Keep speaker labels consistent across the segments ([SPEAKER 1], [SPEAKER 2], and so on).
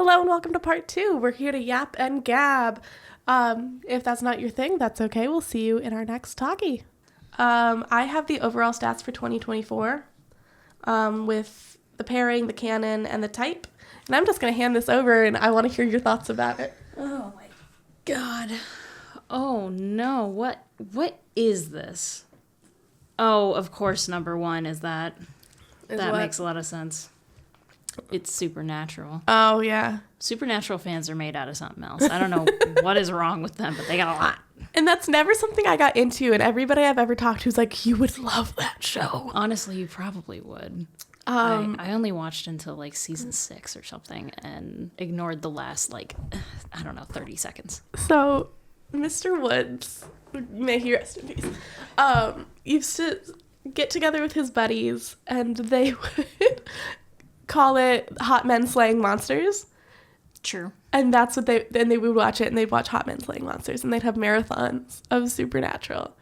[SPEAKER 1] Hello and welcome to part 2. We're here to yap and gab. If that's not your thing, that's okay. We'll see you in our next talkie. I have the overall stats for 2024 with the pairing, the canon, and the type. And I'm just going to hand this over, and I want to hear your thoughts about it.
[SPEAKER 2] Oh my god. Oh no, what is this? Oh, of course, number one is that. That makes a lot of sense. It's Supernatural.
[SPEAKER 1] Oh, yeah.
[SPEAKER 2] Supernatural fans are made out of something else. I don't know what is wrong with them, but they got a lot.
[SPEAKER 1] And that's never something I got into, and everybody I've ever talked to is like, you would love that show.
[SPEAKER 2] Honestly, you probably would. I only watched until like season 6 or something and ignored the last 30 seconds.
[SPEAKER 1] So, Mr. Woods, may he rest in peace, used to get together with his buddies, and they would call it Hot Men Slaying Monsters.
[SPEAKER 2] True.
[SPEAKER 1] And that's what they would watch it, and they'd watch Hot Men Slaying Monsters, and they'd have marathons of Supernatural.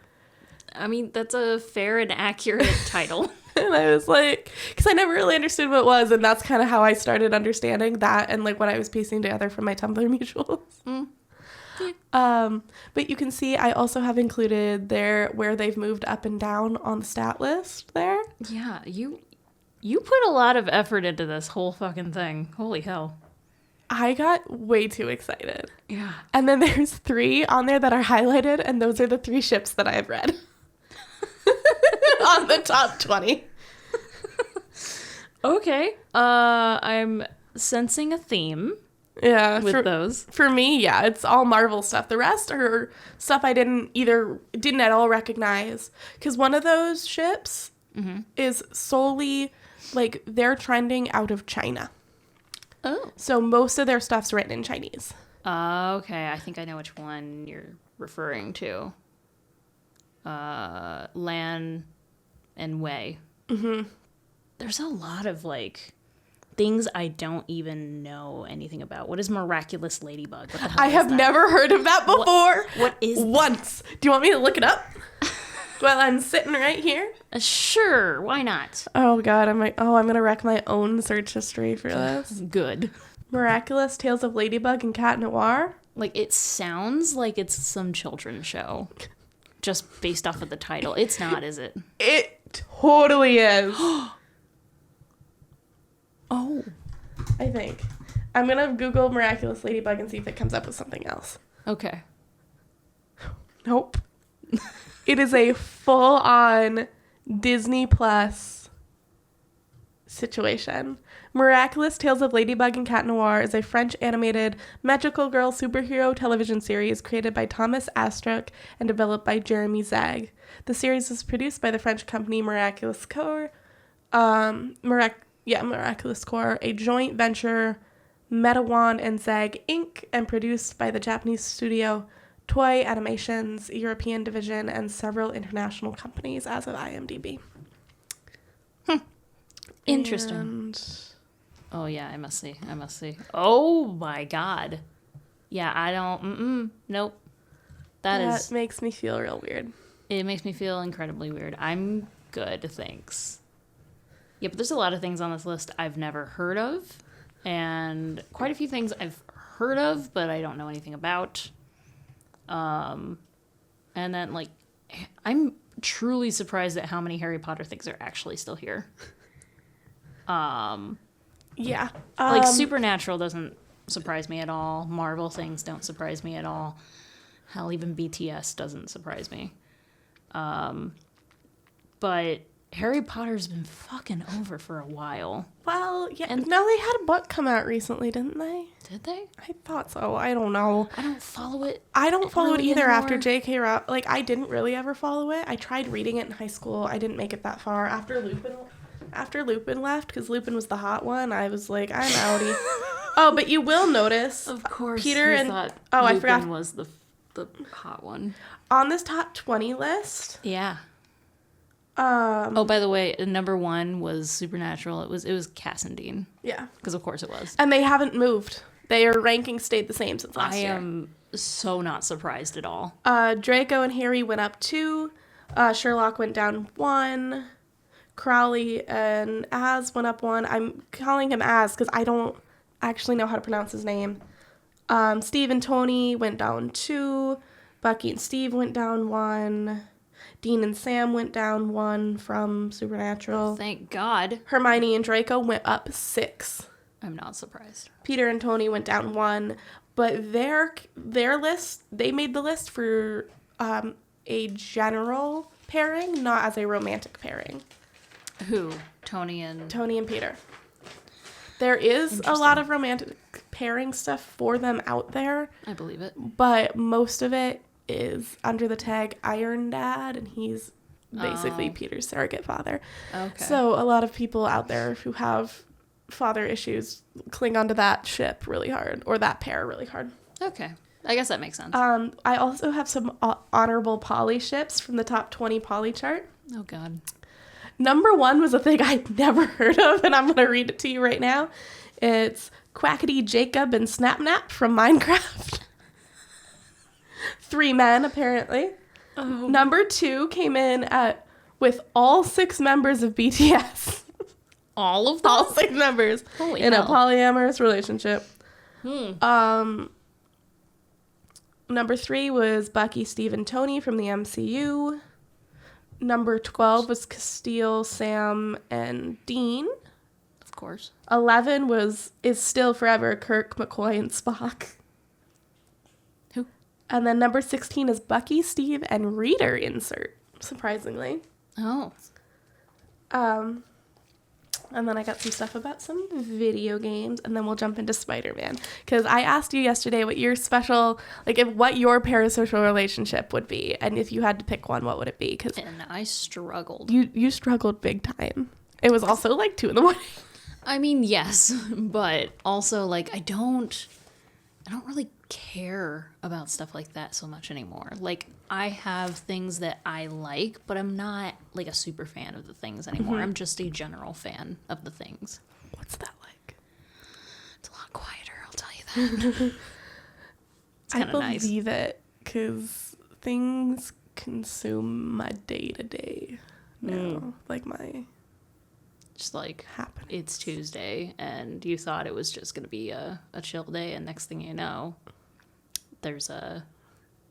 [SPEAKER 2] I mean, that's a fair and accurate title.
[SPEAKER 1] And I was like, because I never really understood what it was, and that's kind of how I started understanding that and like what I was piecing together from my Tumblr mutuals.
[SPEAKER 2] Mm. Yeah.
[SPEAKER 1] But you can see I also have included there where they've moved up and down on the stat list there.
[SPEAKER 2] Yeah, you put a lot of effort into this whole fucking thing. Holy hell.
[SPEAKER 1] I got way too excited.
[SPEAKER 2] Yeah.
[SPEAKER 1] And then there's 3 on there that are highlighted, and those are the 3 ships that I've read. On the top 20.
[SPEAKER 2] Okay. I'm sensing a theme.
[SPEAKER 1] Yeah.
[SPEAKER 2] With those.
[SPEAKER 1] For me, yeah, it's all Marvel stuff. The rest are stuff I didn't at all recognize. Because one of those ships is solely, like, they're trending out of China.
[SPEAKER 2] Oh.
[SPEAKER 1] So most of their stuff's written in Chinese.
[SPEAKER 2] Okay, I think I know which one you're referring to. Lan and Wei. Mm-hmm. There's a lot of, like, things I don't even know anything about. What is Miraculous Ladybug? What the hell
[SPEAKER 1] I have never heard of that before.
[SPEAKER 2] What is
[SPEAKER 1] Once. Do you want me to look it up? Well, I'm sitting right here.
[SPEAKER 2] Sure, why not?
[SPEAKER 1] Oh, God. I'm going to wreck my own search history for this.
[SPEAKER 2] Good.
[SPEAKER 1] Miraculous Tales of Ladybug and Cat Noir.
[SPEAKER 2] Like, it sounds like it's some children's show. Just based off of the title. It's not, is it?
[SPEAKER 1] It totally is.
[SPEAKER 2] Oh.
[SPEAKER 1] I think. I'm going to Google Miraculous Ladybug and see if it comes up with something else.
[SPEAKER 2] Okay.
[SPEAKER 1] Nope. It is a full-on Disney Plus situation. Miraculous Tales of Ladybug and Cat Noir is a French animated magical girl superhero television series created by Thomas Astruc and developed by Jeremy Zag. The series was produced by the French company Miraculous Corps, Miraculous Corps, a joint venture Metawan and Zag Inc., and produced by the Japanese studio Toei Animations, European division, and several international companies as of IMDb.
[SPEAKER 2] Interesting.
[SPEAKER 1] And
[SPEAKER 2] oh, yeah, I must see. Oh, my God. Yeah, I don't, nope.
[SPEAKER 1] That makes me feel real weird.
[SPEAKER 2] It makes me feel incredibly weird. I'm good, thanks. Yeah, but there's a lot of things on this list I've never heard of, and quite a few things I've heard of, but I don't know anything about. And then, like, I'm truly surprised at how many Harry Potter things are actually still here.
[SPEAKER 1] Yeah.
[SPEAKER 2] Like, Supernatural doesn't surprise me at all. Marvel things don't surprise me at all. Hell, even BTS doesn't surprise me. But Harry Potter's been fucking over for a while.
[SPEAKER 1] Well, yeah. And no, they had a book come out recently, didn't they?
[SPEAKER 2] Did they?
[SPEAKER 1] I thought so. I don't know.
[SPEAKER 2] I don't follow it.
[SPEAKER 1] I don't follow it either
[SPEAKER 2] anymore.
[SPEAKER 1] after J.K. Rowling. Like, I didn't really ever follow it. I tried reading it in high school. I didn't make it that far. After Lupin left, because Lupin was the hot one, I was like, I'm outie. Oh, but you will notice.
[SPEAKER 2] Of course,
[SPEAKER 1] Peter and
[SPEAKER 2] thought
[SPEAKER 1] Lupin
[SPEAKER 2] I forgot was the hot one
[SPEAKER 1] on this top 20 list.
[SPEAKER 2] Yeah. Oh, by the way, number 1 was Supernatural. It was Cassandine.
[SPEAKER 1] Yeah.
[SPEAKER 2] Because of course it was.
[SPEAKER 1] And they haven't moved. Their ranking stayed the same since last year.
[SPEAKER 2] I am so not surprised at all.
[SPEAKER 1] Draco and Harry went up 2. Sherlock went down 1. Crowley and Az went up 1. I'm calling him Az because I don't actually know how to pronounce his name. Steve and Tony went down 2. Bucky and Steve went down 1. Dean and Sam went down 1 from Supernatural.
[SPEAKER 2] Thank God.
[SPEAKER 1] Hermione and Draco went up 6.
[SPEAKER 2] I'm not surprised.
[SPEAKER 1] Peter and Tony went down 1. But their list, they made the list for a general pairing, not as a romantic pairing.
[SPEAKER 2] Who? Tony and
[SPEAKER 1] Peter. There is a lot of romantic pairing stuff for them out there.
[SPEAKER 2] I believe it.
[SPEAKER 1] But most of it is under the tag Iron Dad, and he's basically Peter's surrogate father.
[SPEAKER 2] Okay.
[SPEAKER 1] So a lot of people out there who have father issues cling onto that ship really hard, or that pair really hard.
[SPEAKER 2] Okay. I guess that makes sense.
[SPEAKER 1] I also have some honorable poly ships from the top 20 poly chart.
[SPEAKER 2] Oh, God.
[SPEAKER 1] Number 1 was a thing I'd never heard of, and I'm going to read it to you right now. It's Quackity Jacob and Snapnap from Minecraft. 3 men, apparently. Oh. Number 2 came in with all 6 members of BTS.
[SPEAKER 2] All of them?
[SPEAKER 1] All 6 members.
[SPEAKER 2] Holy
[SPEAKER 1] in
[SPEAKER 2] hell.
[SPEAKER 1] a polyamorous relationship. Number 3 was Bucky, Steve, and Tony from the MCU. Number 12 was Castile, Sam, and Dean.
[SPEAKER 2] Of course.
[SPEAKER 1] 11 is still forever Kirk, McCoy, and Spock.
[SPEAKER 2] Who?
[SPEAKER 1] And then number 16 is Bucky, Steve, and Reader insert, surprisingly.
[SPEAKER 2] Oh.
[SPEAKER 1] And then I got some stuff about some video games, and then we'll jump into Spider-Man. Because I asked you yesterday what your what your parasocial relationship would be, and if you had to pick one, what would it be?
[SPEAKER 2] And I struggled.
[SPEAKER 1] You struggled big time. It was also like 2 a.m.
[SPEAKER 2] I mean, yes, but also like I don't really care about stuff like that so much anymore. Like I have things that I like, but I'm not like a super fan of the things anymore. Mm-hmm. I'm just a general fan of the things.
[SPEAKER 1] What's that like?
[SPEAKER 2] It's a lot quieter, I'll tell you that. It's kind of nice.
[SPEAKER 1] I believe it, because things consume my day-to-day now. Like my...
[SPEAKER 2] Just like
[SPEAKER 1] happening.
[SPEAKER 2] It's Tuesday and you thought it was just going to be a chill day, and next thing you know, there's a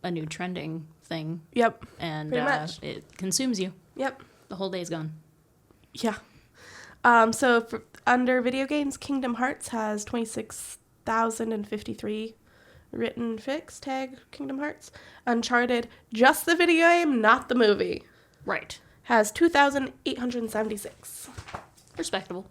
[SPEAKER 2] new trending thing.
[SPEAKER 1] Yep.
[SPEAKER 2] And it consumes you.
[SPEAKER 1] Yep.
[SPEAKER 2] The whole day's gone.
[SPEAKER 1] Yeah. So under video games, Kingdom Hearts has 26,053 written fics tag Kingdom Hearts. Uncharted, just the video game, not the movie.
[SPEAKER 2] Right.
[SPEAKER 1] Has 2,876.
[SPEAKER 2] Respectable.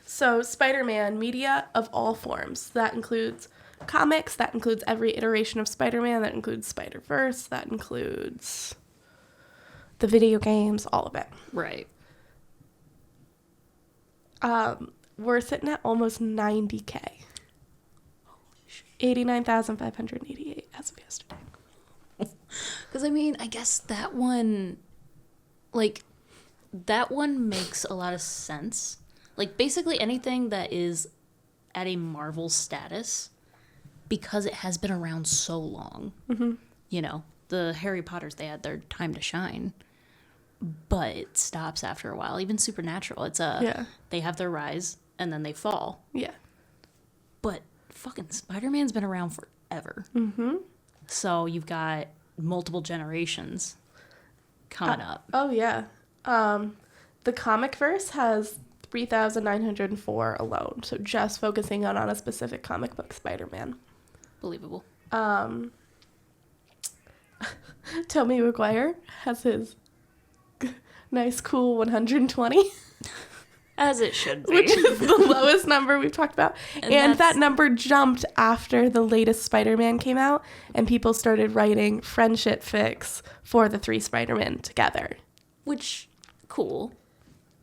[SPEAKER 1] So Spider-Man, media of all forms. That includes comics, that includes every iteration of Spider-Man, that includes Spider-Verse, that includes the video games, all of it.
[SPEAKER 2] Right.
[SPEAKER 1] We're sitting at almost 90K. 89,588 as of yesterday.
[SPEAKER 2] Because, I mean, I guess that one makes a lot of sense. Like, basically anything that is at a Marvel status, because it has been around so long. Mm-hmm. You know, the Harry Potters, they had their time to shine, but it stops after a while. Even Supernatural, they have their rise, and then they fall.
[SPEAKER 1] Yeah.
[SPEAKER 2] But fucking Spider-Man's been around forever. Mm-hmm. So you've got multiple generations coming up.
[SPEAKER 1] Oh, yeah. The comic verse has 3,904 alone, so just focusing on a specific comic book Spider-Man.
[SPEAKER 2] Believable.
[SPEAKER 1] Tobey Maguire has his nice, cool 120.
[SPEAKER 2] As it should be.
[SPEAKER 1] Which is the lowest number we've talked about. And that number jumped after the latest Spider-Man came out, and people started writing friendship fics for the 3 Spider-Men together.
[SPEAKER 2] Which, cool.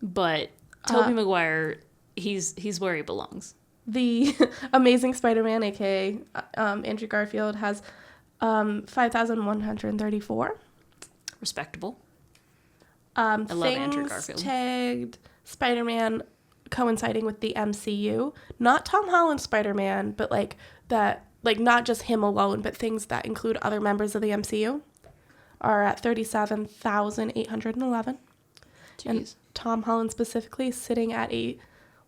[SPEAKER 2] But Tobey Maguire, he's where he belongs.
[SPEAKER 1] The Amazing Spider-Man, a.k.a. Andrew Garfield, has 5,134.
[SPEAKER 2] Respectable.
[SPEAKER 1] I love Andrew Garfield. Tagged Spider-Man coinciding with the MCU. Not Tom Holland's Spider-Man, but not just him alone, but things that include other members of the MCU are at 37,811.
[SPEAKER 2] Jeez.
[SPEAKER 1] And Tom Holland specifically is sitting at a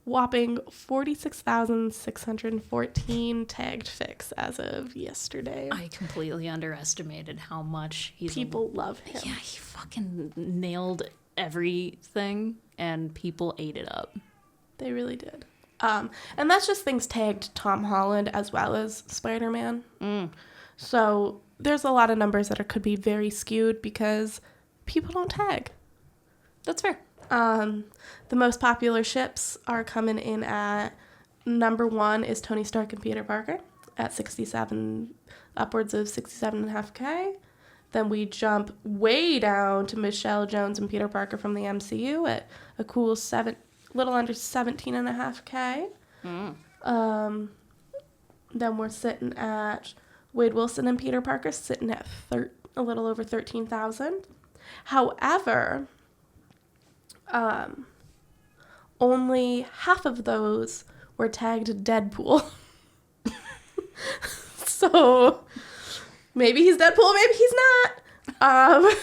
[SPEAKER 1] whopping 46,614 tagged fics as of yesterday.
[SPEAKER 2] I completely underestimated how much
[SPEAKER 1] people love him.
[SPEAKER 2] Yeah, he fucking nailed everything, and people ate it up.
[SPEAKER 1] They really did. And that's just things tagged Tom Holland as well as Spider-Man. So there's a lot of numbers that could be very skewed because people don't tag.
[SPEAKER 2] That's fair.
[SPEAKER 1] The most popular ships are coming in at number 1 is Tony Stark and Peter Parker at 67, upwards of 67.5K. Then we jump way down to Michelle Jones and Peter Parker from the MCU at a cool little under 17.5K. Then we're sitting at Wade Wilson and Peter Parker sitting at a little over 13,000. However, only half of those were tagged Deadpool. So maybe he's Deadpool, maybe he's not.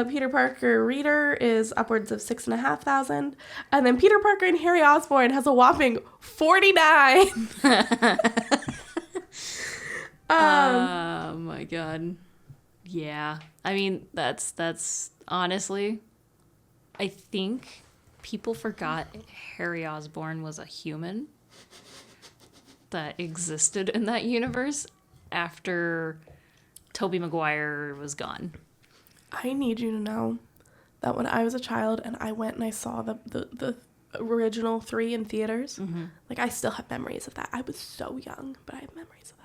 [SPEAKER 1] Peter Parker Reader is upwards of 6,500. And then Peter Parker and Harry Osborn has a whopping 49.
[SPEAKER 2] Oh my god. Yeah. I mean, that's honestly, I think people forgot Harry Osborn was a human that existed in that universe after Tobey Maguire was gone.
[SPEAKER 1] I need you to know that when I was a child and I went and I saw the original 3 in theaters, like I still have memories of that. I was so young, but I have memories of that.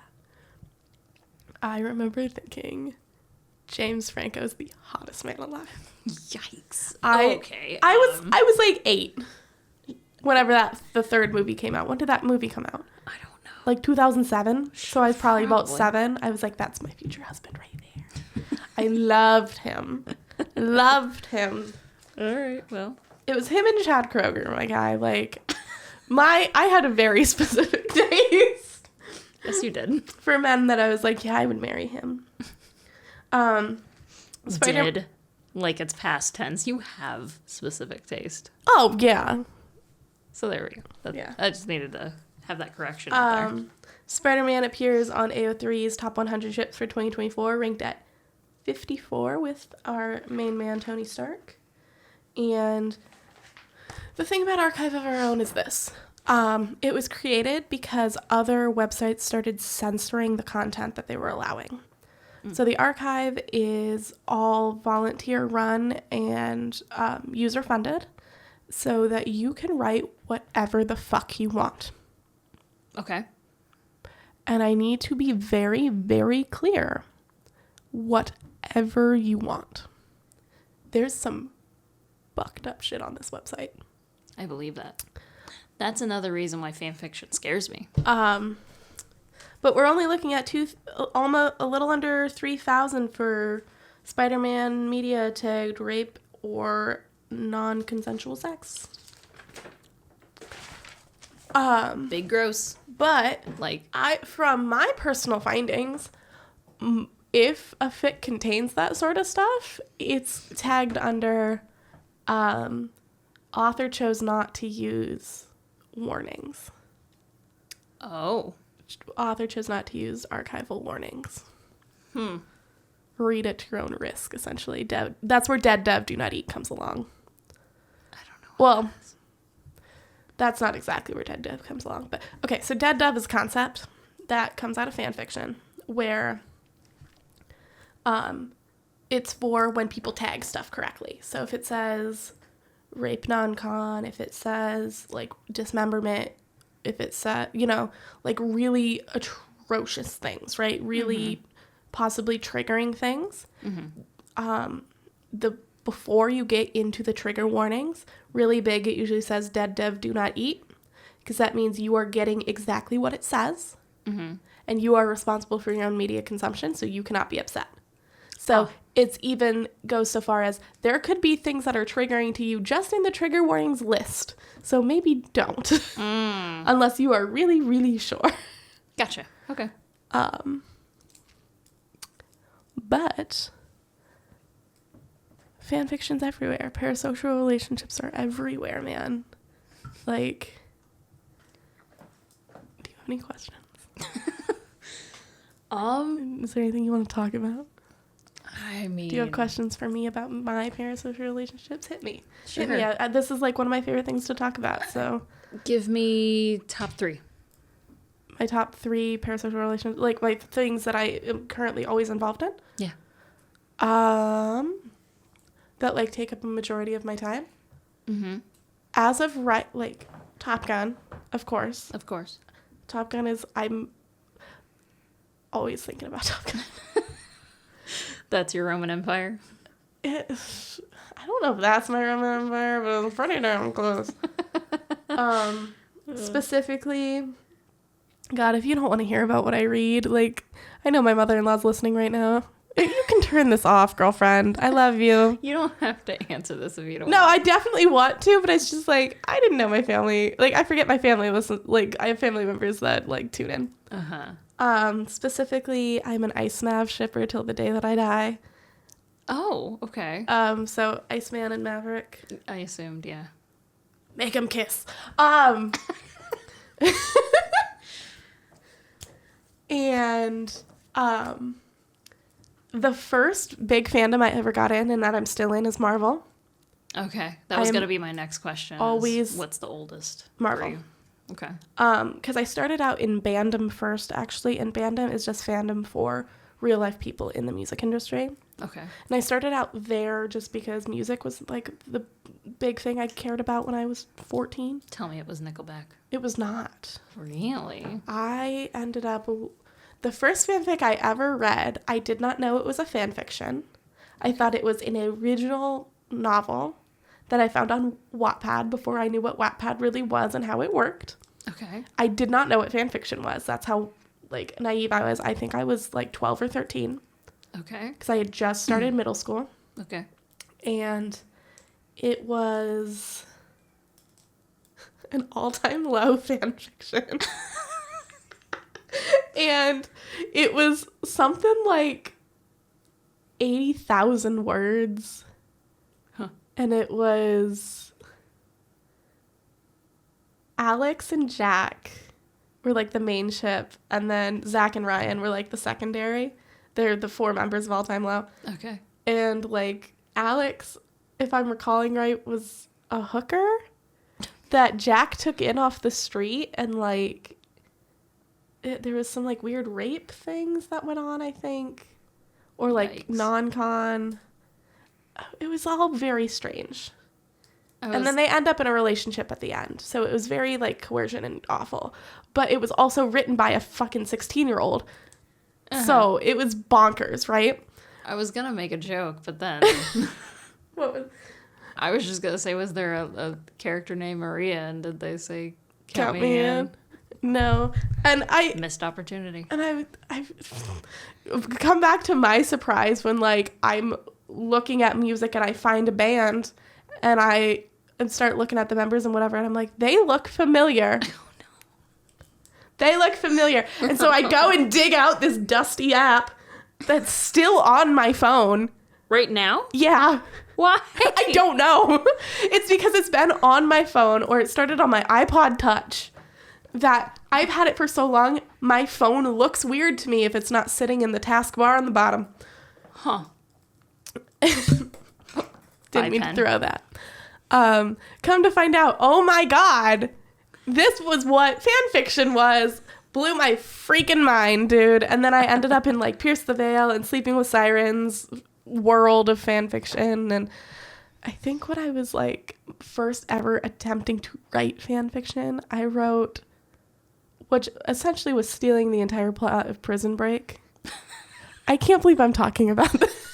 [SPEAKER 1] I remember thinking James Franco's the hottest man alive.
[SPEAKER 2] Yikes.
[SPEAKER 1] Okay. I was like 8 whenever the third movie came out. When did that movie come out?
[SPEAKER 2] I don't know.
[SPEAKER 1] Like 2007. So I was probably about 7. I was like, that's my future husband right there. I loved him. Loved him.
[SPEAKER 2] All right. Well,
[SPEAKER 1] it was him and Chad Kroger, my guy. Like, I had a very specific taste.
[SPEAKER 2] Yes, you did.
[SPEAKER 1] For men that I was like, yeah, I would marry him.
[SPEAKER 2] Did, like it's past tense. You have specific taste.
[SPEAKER 1] Oh, yeah.
[SPEAKER 2] So there we go.
[SPEAKER 1] Yeah.
[SPEAKER 2] I just needed to have that correction out there.
[SPEAKER 1] Spider-Man appears on AO3's Top 100 Ships for 2024, ranked at 54 with our main man, Tony Stark. And the thing about Archive of Our Own is this. It was created because other websites started censoring the content that they were allowing. So the archive is all volunteer run and user funded so that you can write whatever the fuck you want.
[SPEAKER 2] Okay.
[SPEAKER 1] And I need to be very, very clear. Whatever you want. There's some fucked up shit on this website.
[SPEAKER 2] I believe that. That's another reason why fanfiction scares me.
[SPEAKER 1] But we're only looking at almost a little under 3,000 for Spider-Man media tagged rape or non-consensual sex.
[SPEAKER 2] Big gross.
[SPEAKER 1] But
[SPEAKER 2] like
[SPEAKER 1] from my personal findings, if a fic contains that sort of stuff, it's tagged under author chose not to use warnings.
[SPEAKER 2] Oh.
[SPEAKER 1] Author chose not to use archival warnings. Read at your own risk, essentially. That's where Dead Dev Do Not Eat comes along.
[SPEAKER 2] I don't know.
[SPEAKER 1] Well, that's not exactly where Dead Dev comes along. But okay, so Dead Dev is a concept that comes out of fan fiction where it's for when people tag stuff correctly. So if it says rape non-con, if it says like dismemberment, if it says, like really atrocious things, right? Really possibly triggering things. Before you get into the trigger warnings, really big, it usually says Dead Dev Do Not Eat, because that means you are getting exactly what it says, and you are responsible for your own media consumption, so you cannot be upset. So it's even goes so far as there could be things that are triggering to you just in the trigger warnings list. So maybe don't, unless you are really, really sure.
[SPEAKER 2] Gotcha. Okay.
[SPEAKER 1] But fan fiction's everywhere. Parasocial relationships are everywhere, man. Like, do you have any questions? Is there anything you want to talk about?
[SPEAKER 2] I mean,
[SPEAKER 1] do you have questions for me about my parasocial relationships? Hit me.
[SPEAKER 2] Sure.
[SPEAKER 1] Hit me. This is like one of my favorite things to talk about. So,
[SPEAKER 2] give me top 3.
[SPEAKER 1] My top 3 parasocial relationships, like my things that I am currently always involved in.
[SPEAKER 2] Yeah.
[SPEAKER 1] That like take up a majority of my time.
[SPEAKER 2] Mm-hmm.
[SPEAKER 1] As of like Top Gun, of course.
[SPEAKER 2] Of course.
[SPEAKER 1] Top Gun is, I'm always thinking about Top Gun.
[SPEAKER 2] That's your Roman Empire?
[SPEAKER 1] I don't know if that's my Roman Empire, but it's pretty damn close. Specifically, God, if you don't want to hear about what I read, like, I know my mother-in-law's listening right now. You can turn this off, girlfriend. I love you.
[SPEAKER 2] You don't have to answer this if you don't
[SPEAKER 1] No,
[SPEAKER 2] want.
[SPEAKER 1] I definitely want to, but it's just like, I didn't know my family. Like, I forget my family listen. Like, I have family members that, like, tune in.
[SPEAKER 2] Uh-huh.
[SPEAKER 1] Specifically, I'm an Ice Mav shipper till the day that I die.
[SPEAKER 2] Oh, okay.
[SPEAKER 1] So Iceman and Maverick.
[SPEAKER 2] I assumed, yeah.
[SPEAKER 1] Make them kiss. And, the first big fandom I ever got in and that I'm still in is Marvel.
[SPEAKER 2] Okay. That was going to be my next question.
[SPEAKER 1] Always
[SPEAKER 2] what's the oldest?
[SPEAKER 1] Marvel.
[SPEAKER 2] For you? Okay.
[SPEAKER 1] Because I started out in Bandom first, actually, and Bandom is just fandom for real life people in the music industry.
[SPEAKER 2] Okay.
[SPEAKER 1] And I started out there just because music was like the big thing I cared about when I was 14.
[SPEAKER 2] Tell me it was Nickelback.
[SPEAKER 1] It was not.
[SPEAKER 2] Really?
[SPEAKER 1] I ended up, the first fanfic I ever read, I did not know it was a fanfiction. I thought it was an original novel that I found on Wattpad before I knew what Wattpad really was and how it worked.
[SPEAKER 2] Okay.
[SPEAKER 1] I did not know what fanfiction was. That's how, like, naive I was. I think I was, like, 12 or 13.
[SPEAKER 2] Okay.
[SPEAKER 1] Because I had just started middle school.
[SPEAKER 2] Okay.
[SPEAKER 1] And it was an all-time low fanfiction. And it was something like 80,000 words.
[SPEAKER 2] Huh.
[SPEAKER 1] And it was Alex and Jack were like the main ship, and then Zach and Ryan were like the secondary. They're the 4 members of All Time Low.
[SPEAKER 2] Okay.
[SPEAKER 1] And like Alex, if I'm recalling right, was a hooker that Jack took in off the street, and like there was some like weird rape things that went on, I think, or like
[SPEAKER 2] Yikes.
[SPEAKER 1] non-con. It was all very strange. And then they end up in a relationship at the end. So it was very, like, coercion and awful. But it was also written by a fucking 16-year-old.
[SPEAKER 2] Uh-huh.
[SPEAKER 1] So it was bonkers, right?
[SPEAKER 2] I was going to make a joke, but then
[SPEAKER 1] What was...
[SPEAKER 2] I was just going to say, was there a character named Maria, and did they say,
[SPEAKER 1] Count me in? No. And I...
[SPEAKER 2] Missed opportunity.
[SPEAKER 1] And I've come back to my surprise when, like, I'm looking at music and I find a band and I start looking at the members and whatever, and I'm like, they look familiar.
[SPEAKER 2] Oh, no.
[SPEAKER 1] They look familiar. And so I go and dig out this dusty app that's still on my phone.
[SPEAKER 2] Right now?
[SPEAKER 1] Yeah.
[SPEAKER 2] Why?
[SPEAKER 1] I don't know. It's because it's been on my phone, or it started on my iPod Touch, that I've had it for so long, my phone looks weird to me if it's not sitting in the taskbar on the bottom.
[SPEAKER 2] Huh.
[SPEAKER 1] Didn't mean to throw that. Come to find out, oh my God, this was what fanfiction was. Blew my freaking mind, dude. And then I ended up in like Pierce the Veil and Sleeping with Sirens world of fanfiction. And I think when I was like first ever attempting to write fanfiction, I wrote, which essentially was stealing the entire plot of Prison Break. I can't believe I'm talking about this.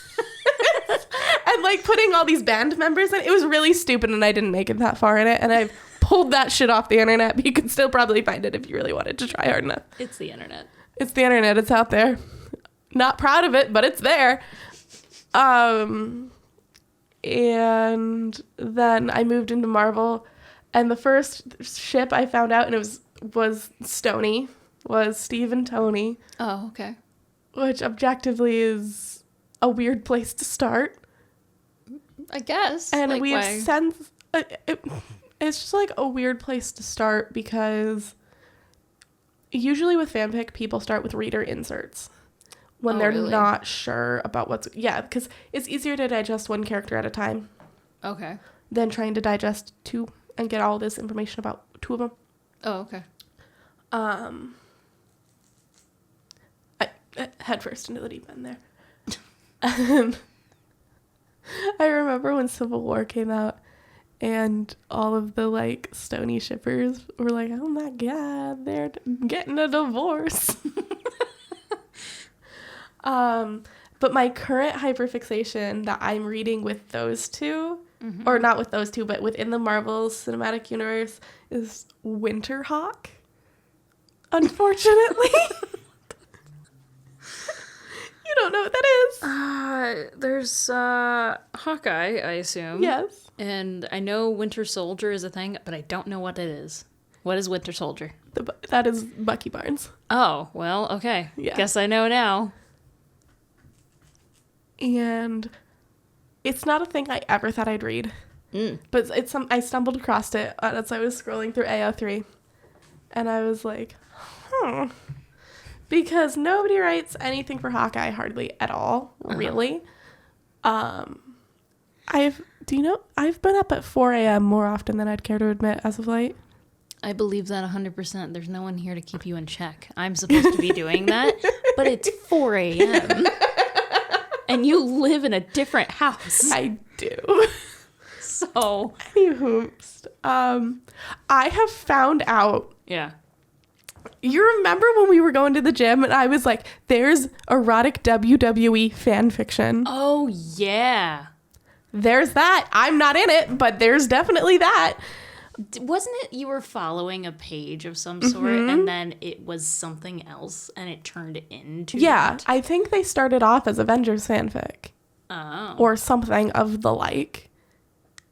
[SPEAKER 1] And like putting all these band members in, it was really stupid, and I didn't make it that far in it, and I've pulled that shit off the internet, but you can still probably find it if you really wanted to try hard enough.
[SPEAKER 2] It's the internet.
[SPEAKER 1] It's the internet. It's out there. Not proud of it, but it's there. And then I moved into Marvel, and the first ship I found out, and it was Stoney, was Steve and Tony.
[SPEAKER 2] Oh, okay.
[SPEAKER 1] Which objectively is a weird place to start.
[SPEAKER 2] I guess.
[SPEAKER 1] And
[SPEAKER 2] like,
[SPEAKER 1] we've
[SPEAKER 2] why?
[SPEAKER 1] since... it's just like a weird place to start because usually with fanfic, people start with reader inserts when they're
[SPEAKER 2] really?
[SPEAKER 1] not sure about what's... Yeah, because it's easier to digest one character at a time
[SPEAKER 2] Okay.
[SPEAKER 1] than trying to digest two and get all this information about two of them.
[SPEAKER 2] Oh, okay.
[SPEAKER 1] I head first into the deep end there. And I remember when Civil War came out and all of the like Stony shippers were like, oh my god, they're getting a divorce. But my current hyperfixation that I'm reading with those two, or not with those two, but within the Marvel Cinematic Universe is Winterhawk. Unfortunately. You don't know what that is.
[SPEAKER 2] There's Hawkeye, I assume.
[SPEAKER 1] Yes.
[SPEAKER 2] And I know Winter Soldier is a thing, but I don't know what it is. What is Winter Soldier?
[SPEAKER 1] That is Bucky Barnes.
[SPEAKER 2] Oh, well, okay.
[SPEAKER 1] Yeah.
[SPEAKER 2] Guess I know now.
[SPEAKER 1] And it's not a thing I ever thought I'd read. But I stumbled across it as I was scrolling through AO3. And I was like, because nobody writes anything for Hawkeye hardly at all, really. I've been up at 4 a.m. more often than I'd care to admit as of late.
[SPEAKER 2] I believe that 100%. There's no one here to keep you in check. I'm supposed to be doing that, but it's 4 a.m. And you live in a different house.
[SPEAKER 1] I do.
[SPEAKER 2] So.
[SPEAKER 1] Anywho, I have found out.
[SPEAKER 2] Yeah.
[SPEAKER 1] You remember when we were going to the gym and I was like, there's erotic WWE fan fiction.
[SPEAKER 2] Oh, yeah.
[SPEAKER 1] There's that. I'm not in it, but there's definitely that.
[SPEAKER 2] Wasn't it you were following a page of some sort and then it was something else and it turned into that?
[SPEAKER 1] I think they started off as Avengers fanfic.
[SPEAKER 2] Oh.
[SPEAKER 1] Or something of the like.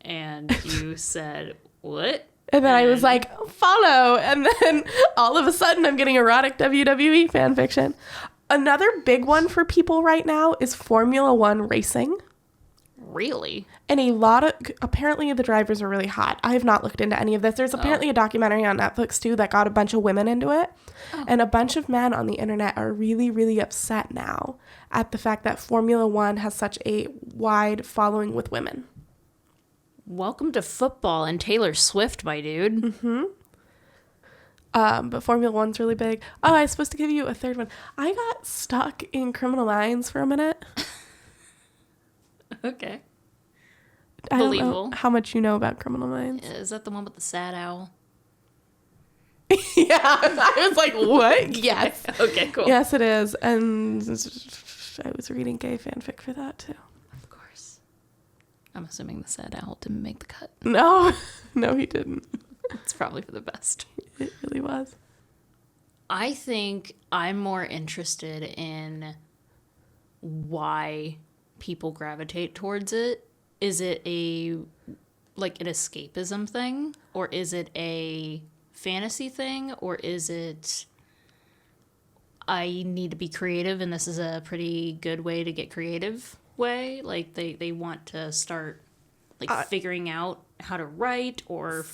[SPEAKER 2] And you said, what?
[SPEAKER 1] And then I was like, follow. And then all of a sudden I'm getting erotic WWE fan fiction. Another big one for people right now is Formula One racing.
[SPEAKER 2] Really?
[SPEAKER 1] And apparently the drivers are really hot. I have not looked into any of this. There's apparently a documentary on Netflix too that got a bunch of women into it. Oh. And a bunch of men on the internet are really, really upset now at the fact that Formula One has such a wide following with women.
[SPEAKER 2] Welcome to football and Taylor Swift, my dude.
[SPEAKER 1] But Formula One's really big. Oh, I was supposed to give you a third one. I got stuck in Criminal Minds for a minute.
[SPEAKER 2] Okay.
[SPEAKER 1] I
[SPEAKER 2] Believable.
[SPEAKER 1] don't know how much you know about Criminal Minds.
[SPEAKER 2] Is that the one with the sad owl?
[SPEAKER 1] Yeah, I was like, what? Yes.
[SPEAKER 2] Okay, cool.
[SPEAKER 1] Yes, it is. And I was reading gay fanfic for that too.
[SPEAKER 2] Of course. I'm assuming the sad owl didn't make the cut.
[SPEAKER 1] No, he didn't.
[SPEAKER 2] It's probably for the best.
[SPEAKER 1] It really was.
[SPEAKER 2] I think I'm more interested in why people gravitate towards it. Is it an escapism thing? Or is it a fantasy thing? Or is it I need to be creative and this is a pretty good way to get creative way? Like they want to start figuring out how to write or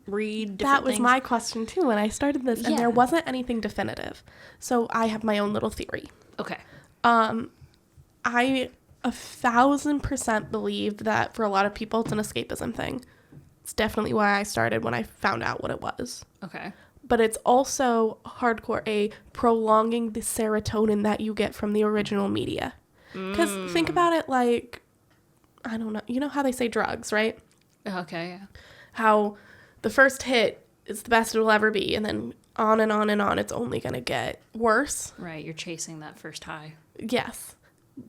[SPEAKER 2] read different
[SPEAKER 1] that was
[SPEAKER 2] things.
[SPEAKER 1] my question too when I started this, and there wasn't anything definitive. So I have my own little theory.
[SPEAKER 2] Okay.
[SPEAKER 1] I 1,000% believe that for a lot of people it's an escapism thing. It's definitely why I started when I found out what it was.
[SPEAKER 2] Okay.
[SPEAKER 1] But it's also hardcore a prolonging the serotonin that you get from the original media. Because think about it like, I don't know, you know how they say drugs, right?
[SPEAKER 2] Okay, yeah.
[SPEAKER 1] How the first hit is the best it'll ever be, and then on and on and on, it's only going to get worse.
[SPEAKER 2] Right, you're chasing that first high.
[SPEAKER 1] Yes.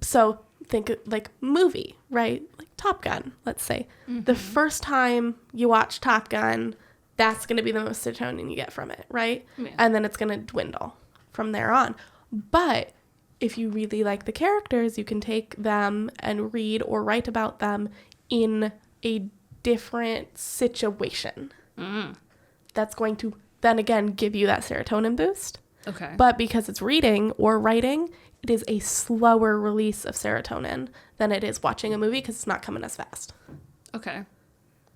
[SPEAKER 1] So think like movie, right? Like Top Gun, let's say. The first time you watch Top Gun, that's going to be the most serotonin you get from it, right? Yeah. And then it's going to dwindle from there on. But if you really like the characters, you can take them and read or write about them in a different situation. That's going to then again give you that serotonin boost.
[SPEAKER 2] Okay.
[SPEAKER 1] But because it's reading or writing, it is a slower release of serotonin than it is watching a movie because it's not coming as fast.
[SPEAKER 2] Okay.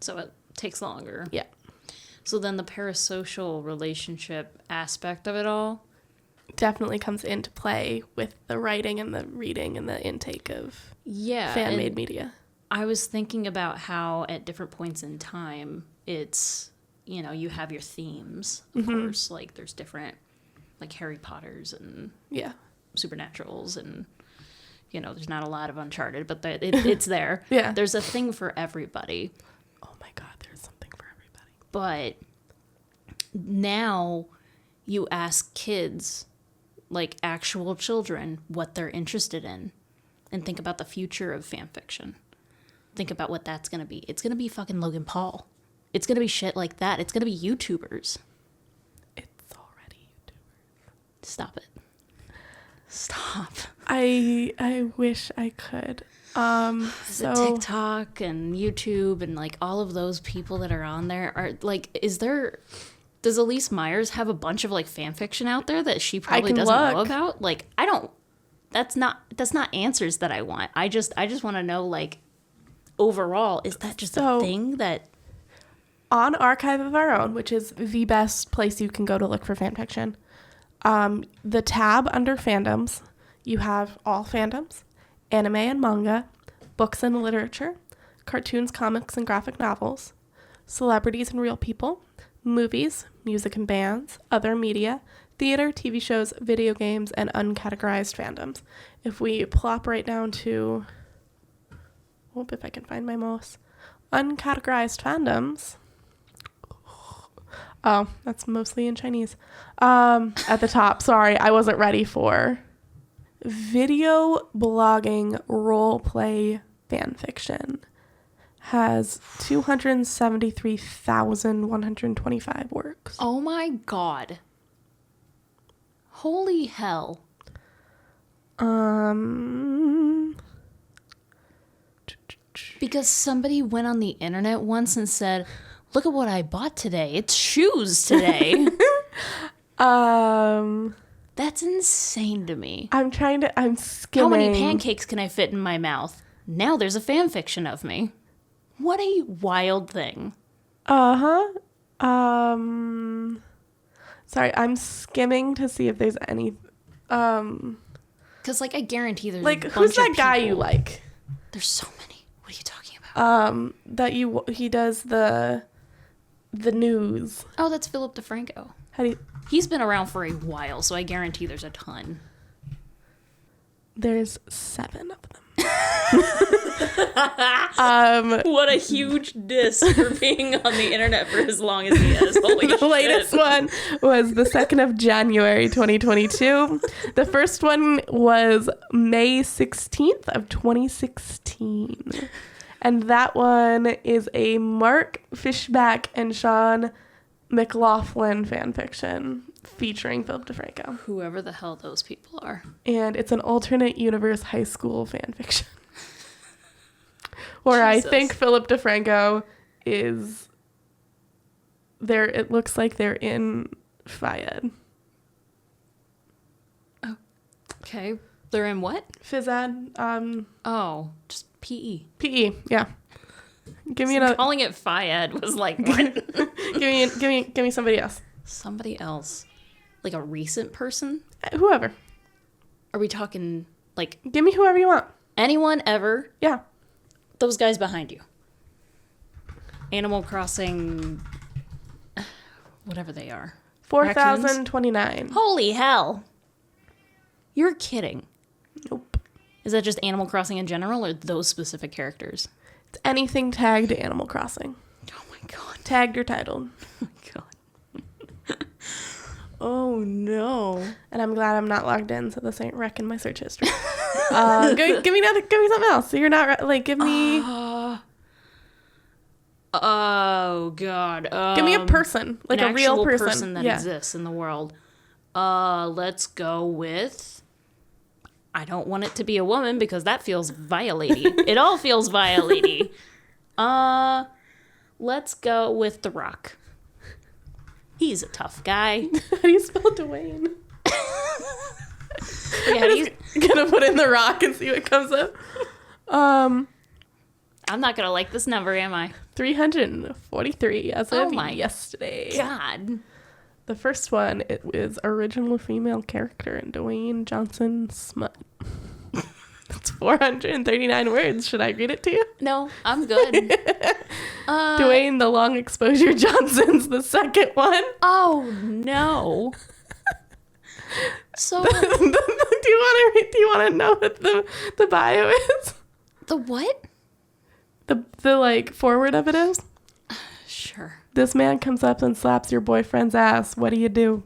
[SPEAKER 2] So it takes longer.
[SPEAKER 1] Yeah.
[SPEAKER 2] So then the parasocial relationship aspect of it all
[SPEAKER 1] definitely comes into play with the writing and the reading and the intake of fan-made media.
[SPEAKER 2] I was thinking about how at different points in time, it's, you know, you have your themes, of course. Like, there's different, like, Harry Potters and Supernaturals, and, you know, there's not a lot of Uncharted, but it's there.
[SPEAKER 1] Yeah.
[SPEAKER 2] There's a thing for everybody.
[SPEAKER 1] Oh, my God, there's something for everybody.
[SPEAKER 2] But now you ask kids, like, actual children, what they're interested in, and think about the future of fan fiction. Think about what that's going to be. It's going to be fucking Logan Paul. It's going to be shit like that. It's going to be YouTubers.
[SPEAKER 1] It's already YouTubers.
[SPEAKER 2] Stop it. Stop.
[SPEAKER 1] I wish I could.
[SPEAKER 2] So TikTok and YouTube and like all of those people that are on there are like, does Elise Myers have a bunch of like fan fiction out there that she probably doesn't know about? Like, that's not answers that I want. I just want to know, like, overall, is that just a thing that...
[SPEAKER 1] On Archive of Our Own, which is the best place you can go to look for fan fiction, the tab under fandoms, you have all fandoms, anime and manga, books and literature, cartoons, comics, and graphic novels, celebrities and real people, movies, music and bands, other media, theater, TV shows, video games, and uncategorized fandoms. If we plop right down to... if I can find my mouse. Uncategorized fandoms. Oh, that's mostly in Chinese. At the top, sorry, I wasn't ready for video blogging roleplay fanfiction. Has 273,125 works.
[SPEAKER 2] Oh my God. Holy hell. Because somebody went on the internet once and said, look at what I bought today. It's shoes today. That's insane to me.
[SPEAKER 1] I'm skimming.
[SPEAKER 2] How many pancakes can I fit in my mouth? Now there's a fan fiction of me. What a wild thing.
[SPEAKER 1] Sorry, I'm skimming to see if there's any,
[SPEAKER 2] Because, like, I guarantee there's
[SPEAKER 1] like,
[SPEAKER 2] a bunch
[SPEAKER 1] who's that
[SPEAKER 2] of
[SPEAKER 1] guy
[SPEAKER 2] people.
[SPEAKER 1] you like?
[SPEAKER 2] There's so many. What are you talking about?
[SPEAKER 1] He does the news.
[SPEAKER 2] Oh, that's Philip DeFranco. He's been around for a while, so I guarantee there's a ton.
[SPEAKER 1] There's 7 of them.
[SPEAKER 2] What a huge diss for being on the internet for as long as he is. Holy shit.
[SPEAKER 1] The latest one was the 2nd of January, 2022. The first one was May 16th of 2016. And that one is a Mark Fishback and Sean McLaughlin fanfiction featuring Philip DeFranco.
[SPEAKER 2] Whoever the hell those people are.
[SPEAKER 1] And it's an alternate universe high school fanfiction. Where
[SPEAKER 2] Jesus.
[SPEAKER 1] I think Philip DeFranco is there. It looks like they're in Phys Ed.
[SPEAKER 2] Oh, okay. They're in what?
[SPEAKER 1] Phys Ed.
[SPEAKER 2] Oh, just PE.
[SPEAKER 1] PE. Yeah. Give me another.
[SPEAKER 2] Calling it Phys Ed was like what?
[SPEAKER 1] give me somebody else.
[SPEAKER 2] Somebody else, like a recent person.
[SPEAKER 1] Whoever.
[SPEAKER 2] Are we talking like?
[SPEAKER 1] Give me whoever you want.
[SPEAKER 2] Anyone ever?
[SPEAKER 1] Yeah.
[SPEAKER 2] Those guys behind you. Animal Crossing, whatever they are.
[SPEAKER 1] 4,029.
[SPEAKER 2] Holy hell. You're kidding.
[SPEAKER 1] Nope.
[SPEAKER 2] Is that just Animal Crossing in general or those specific characters?
[SPEAKER 1] It's anything tagged Animal Crossing.
[SPEAKER 2] Oh my God.
[SPEAKER 1] Tagged or titled.
[SPEAKER 2] Oh my God. Oh no.
[SPEAKER 1] And I'm glad I'm not logged in, so this ain't wrecking my search history. Give me something else. So you're not give me.
[SPEAKER 2] Oh God.
[SPEAKER 1] Give me a person, like a real
[SPEAKER 2] person that exists in the world. Let's go with. I don't want it to be a woman because that feels violating. It all feels violating. Let's go with The Rock. He's a tough guy.
[SPEAKER 1] How do you spell Dwayne?
[SPEAKER 2] Yeah, he's
[SPEAKER 1] gonna put in The Rock and see what comes up.
[SPEAKER 2] I'm not gonna like this number, am I?
[SPEAKER 1] 343 as of yesterday.
[SPEAKER 2] God.
[SPEAKER 1] The first one, it was original female character in Dwayne Johnson Smut. It's 439 words. Should I read it to you?
[SPEAKER 2] No, I'm good.
[SPEAKER 1] Dwayne the Long Exposure Johnson's the second one.
[SPEAKER 2] Oh, no. So,
[SPEAKER 1] do you want to know what the bio is?
[SPEAKER 2] The what?
[SPEAKER 1] The like forward of it is?
[SPEAKER 2] Sure.
[SPEAKER 1] This man comes up and slaps your boyfriend's ass. What do you do?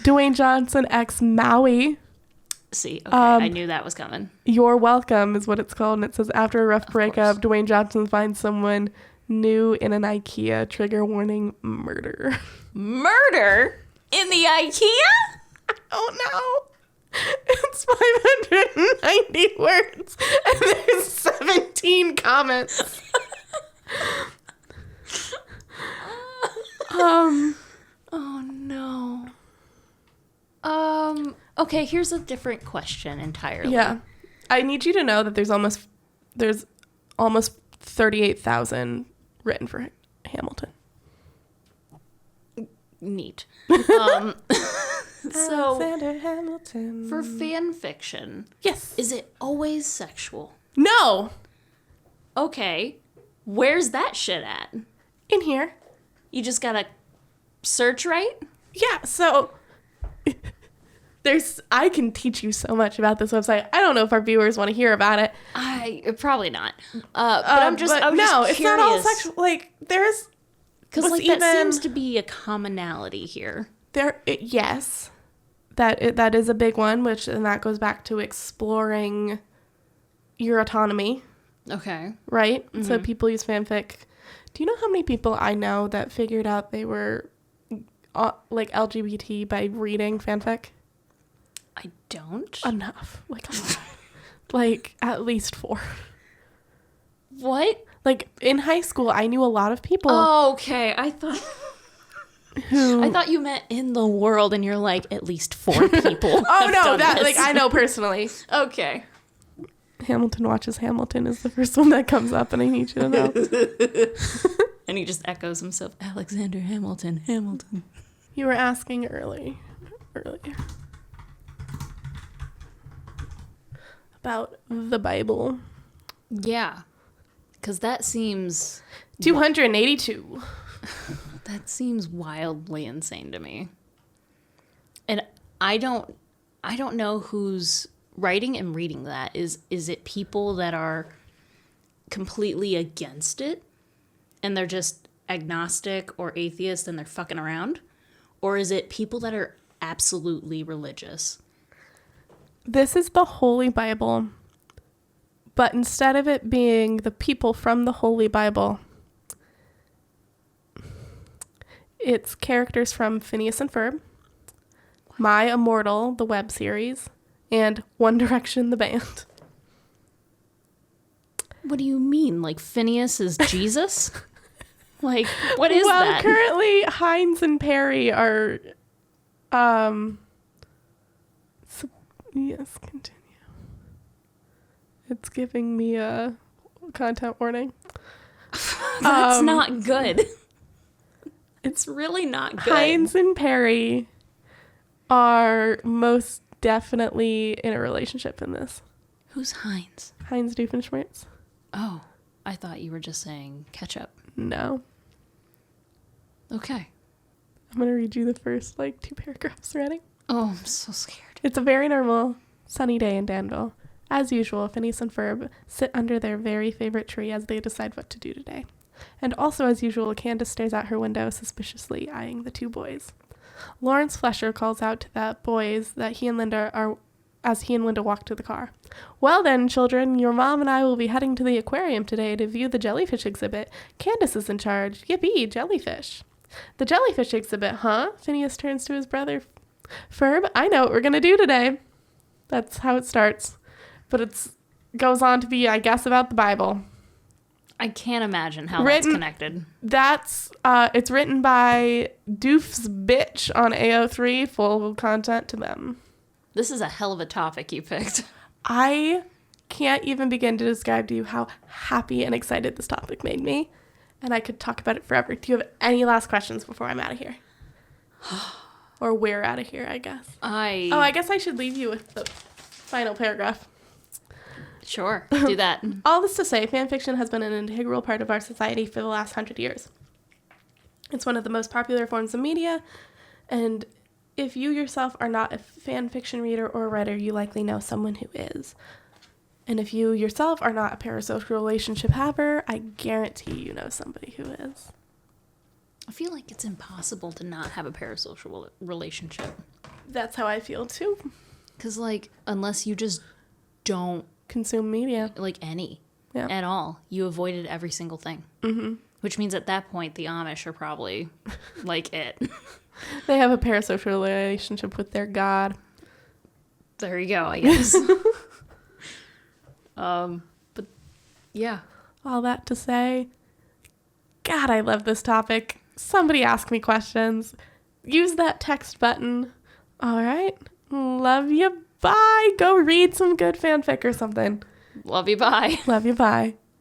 [SPEAKER 1] Dwayne Johnson x Maui.
[SPEAKER 2] See, okay, I knew that was coming.
[SPEAKER 1] You're Welcome is what it's called, and it says after a rough breakup, Dwayne Johnson finds someone new in an IKEA. Trigger warning: murder.
[SPEAKER 2] Murder in the IKEA?
[SPEAKER 1] Oh no! It's 590 words, and there's 17 comments.
[SPEAKER 2] Oh no. Okay, here's a different question entirely.
[SPEAKER 1] Yeah. I need you to know that there's almost 38,000 written for Hamilton.
[SPEAKER 2] Neat. So
[SPEAKER 1] Alexander Hamilton.
[SPEAKER 2] for fan fiction,
[SPEAKER 1] Yes.
[SPEAKER 2] is it always sexual?
[SPEAKER 1] No.
[SPEAKER 2] Okay. Where's that shit at?
[SPEAKER 1] In here.
[SPEAKER 2] You just gotta search right?
[SPEAKER 1] Yeah, so I can teach you so much about this website. I don't know if our viewers want to hear about it.
[SPEAKER 2] Probably not. But I'm just curious.
[SPEAKER 1] It's not all sexual. Like there's
[SPEAKER 2] because like that seems to be a commonality here.
[SPEAKER 1] Yes, that is a big one, and that goes back to exploring your autonomy.
[SPEAKER 2] Okay.
[SPEAKER 1] Right?
[SPEAKER 2] Mm-hmm.
[SPEAKER 1] So people use fanfic. Do you know how many people I know that figured out they were like LGBT by reading fanfic?
[SPEAKER 2] I don't.
[SPEAKER 1] Enough. Like at least 4.
[SPEAKER 2] What?
[SPEAKER 1] Like in high school, I knew a lot of people.
[SPEAKER 2] Oh, okay. I thought you meant in the world, and you're like at least 4 people.
[SPEAKER 1] Oh no, that like I know personally.
[SPEAKER 2] Okay.
[SPEAKER 1] Hamilton watches Hamilton is the first one that comes up, and I need you to know.
[SPEAKER 2] And he just echoes himself, Alexander Hamilton, Hamilton.
[SPEAKER 1] You were asking earlier about the Bible.
[SPEAKER 2] Yeah, because that seems
[SPEAKER 1] 282.
[SPEAKER 2] That seems wildly insane to me. And I don't know who's writing and reading that. Is it people that are completely against it and they're just agnostic or atheist and they're fucking around? Or is it people that are absolutely religious?
[SPEAKER 1] This is the Holy Bible, but instead of it being the people from the Holy Bible, it's characters from Phineas and Ferb, My Immortal, the web series, and One Direction, the band.
[SPEAKER 2] What do you mean? Like Phineas is Jesus? Like, what is
[SPEAKER 1] Well,
[SPEAKER 2] that?
[SPEAKER 1] currently, Hines and Perry are, yes, continue. It's giving me a content warning.
[SPEAKER 2] That's not good. It's really not good.
[SPEAKER 1] Hines and Perry are most definitely in a relationship in this.
[SPEAKER 2] Who's Heinz?
[SPEAKER 1] Heinz Doofenshmirtz.
[SPEAKER 2] Oh, I thought you were just saying ketchup.
[SPEAKER 1] No.
[SPEAKER 2] Okay.
[SPEAKER 1] I'm going to read you the first, 2 paragraphs. Ready?
[SPEAKER 2] Oh, I'm so scared.
[SPEAKER 1] It's a very normal, sunny day in Danville. As usual, Phineas and Ferb sit under their very favorite tree as they decide what to do today. And also, as usual, Candace stares out her window, suspiciously eyeing the 2 boys. Lawrence Flesher calls out to the boys that he and Linda are, as he and Linda walk to the car. Well then, children, your mom and I will be heading to the aquarium today to view the jellyfish exhibit. Candace is in charge. Yippee, jellyfish. The jellyfish exhibit, huh? Phineas turns to his brother. Ferb, I know what we're going to do today. That's how it starts. But it goes on to be, I guess, about the Bible.
[SPEAKER 2] I can't imagine how that's connected.
[SPEAKER 1] It's written by Doof's Bitch on AO3, full content to them.
[SPEAKER 2] This is a hell of a topic you picked.
[SPEAKER 1] I can't even begin to describe to you how happy and excited this topic made me. And I could talk about it forever. Do you have any last questions before I'm out of here? Or we're out of here, I guess. I guess I should leave you with the final paragraph.
[SPEAKER 2] Sure, do that.
[SPEAKER 1] All this to say, fanfiction has been an integral part of our society for the last 100 years. It's one of the most popular forms of media, and if you yourself are not a fanfiction reader or writer, you likely know someone who is. And if you yourself are not a parasocial relationship haver, I guarantee you know somebody who is.
[SPEAKER 2] I feel like it's impossible to not have a parasocial relationship.
[SPEAKER 1] That's how I feel, too.
[SPEAKER 2] Because, like, unless you just don't
[SPEAKER 1] consume media.
[SPEAKER 2] Like, at all. You avoided every single thing.
[SPEAKER 1] Mm-hmm.
[SPEAKER 2] Which means at that point, the Amish are probably, like, it.
[SPEAKER 1] They have a parasocial relationship with their god.
[SPEAKER 2] There you go, I guess. But, yeah.
[SPEAKER 1] All that to say, God, I love this topic. Somebody ask me questions. Use that text button. All right. Love you. Bye. Go read some good fanfic or something.
[SPEAKER 2] Love you. Bye.
[SPEAKER 1] Love you. Bye.